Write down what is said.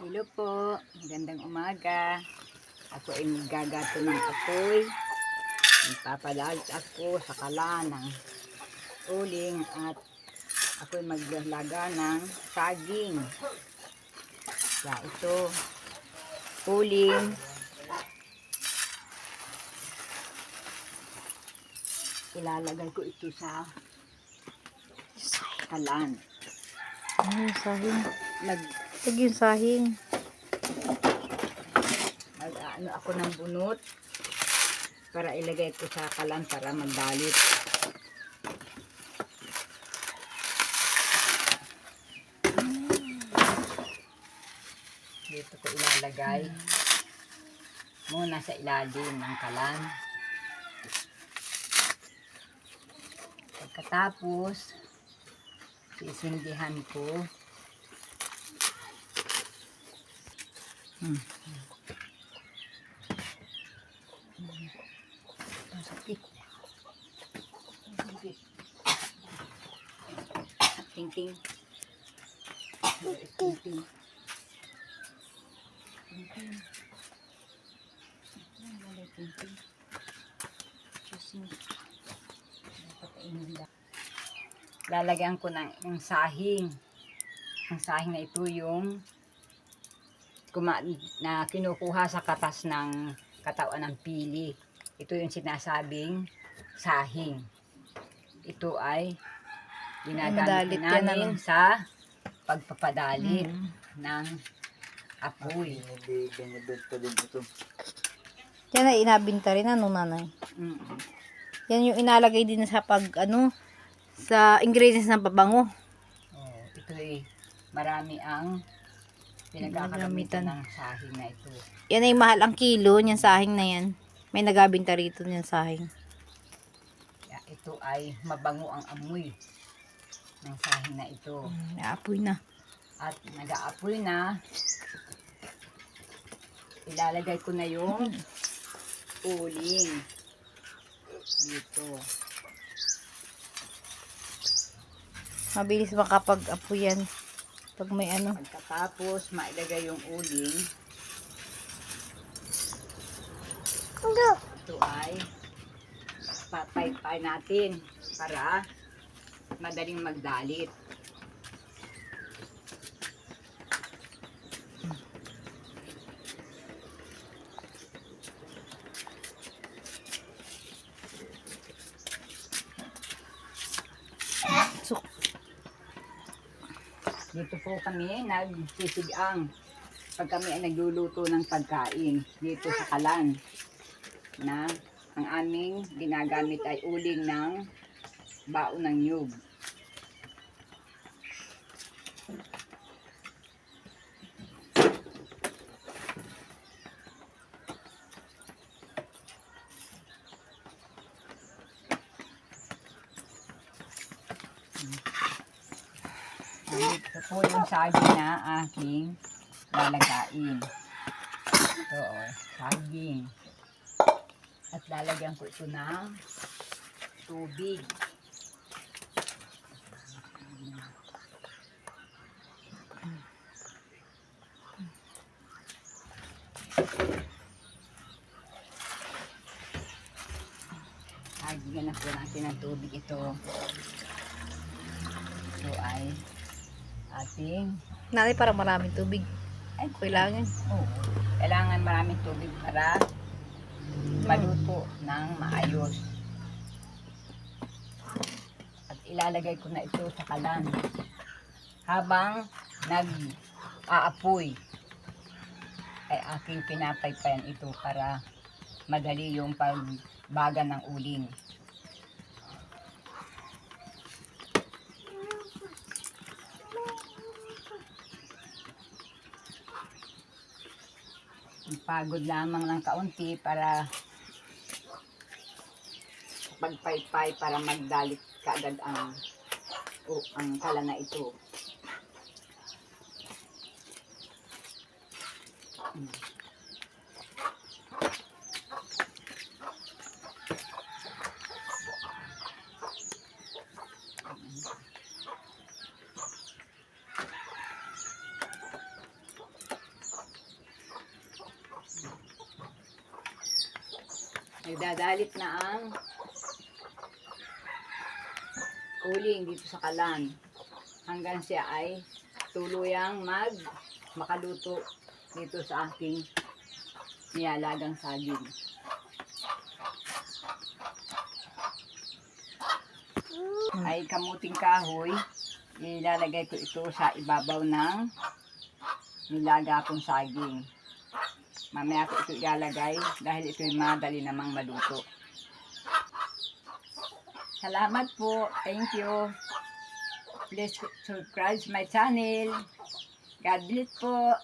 Hello po, magandang umaga. Ako ay maggagato ng apoy. Magpapadalit ako sa kalan ng uling at ako ay maglalaga ng saging. Kaya ito, uling. Ilalagay ko ito sa kalan. Ay, sahing. Nag Huwag yung sahing. ano ako ng bunot para ilagay ko sa kalan para magdalit. Dito ko ilalagay muna sa ilalim ng kalan. Pagkatapos sisindihan ko. Sakit. Ting-ting. Ting-ting. Lalagyan ko ng sahing. Ang sahing na ito yung na kinukuha sa katas ng katawan ng pili. Ito yung sinasabing sahing. Ito ay ginagamit namin sa pagpapadalit ng apoy. Yan ay inabinta rin, ano, nanay? Yan yung inalagay din sa sa ingredients ng pabango. Oh, ito ay marami ang pinagkakagamitan ng sahing na ito. Yan ay mahal ang kilo, yung sahing na yan. May nagabinta rito yung sahing. Ito ay mabango ang amoy ng sahing na ito. Naapoy na. At nag-aapoy na, ilalagay ko na yung uling dito. Mabilis makapag-apoy yan. Pag may ano. Pagkatapos, mailagay yung uling. Ito ay papay natin para madaling magdalit. Dito po kami nagsisigang pag kami ay nagluluto ng pagkain dito sa kalan na ang aming ginagamit ay uling ng baon ng nyug. Ito po yung saging na aking lalagain. Ito saging. At lalagyan ko ito ng tubig. Lagyan na po natin ng tubig ito. Ito ay ating... Nanay, para maraming tubig. Ay, Kailangan. Oo. Kailangan maraming tubig para maluto ng maayos. At ilalagay ko na ito sa kalan. Habang nag-aapoy ay aking pinapaypayan ito para madali yung pagbaga ng uling. Pagod lamang ng kaunti para pagpaypay para magdalit kaagad ang kalan na ito. Nagdadalit na ang uling dito sa kalan hanggang siya ay tuluyang makaluto dito sa aking niyalagang saging. Ay kamuting kahoy, ilalagay ko ito sa ibabaw ng nilaga kong saging. Mamaya ko ito ilalagay dahil ito'y madali namang maluto. Salamat po. Thank you. Please subscribe my channel. God bless po.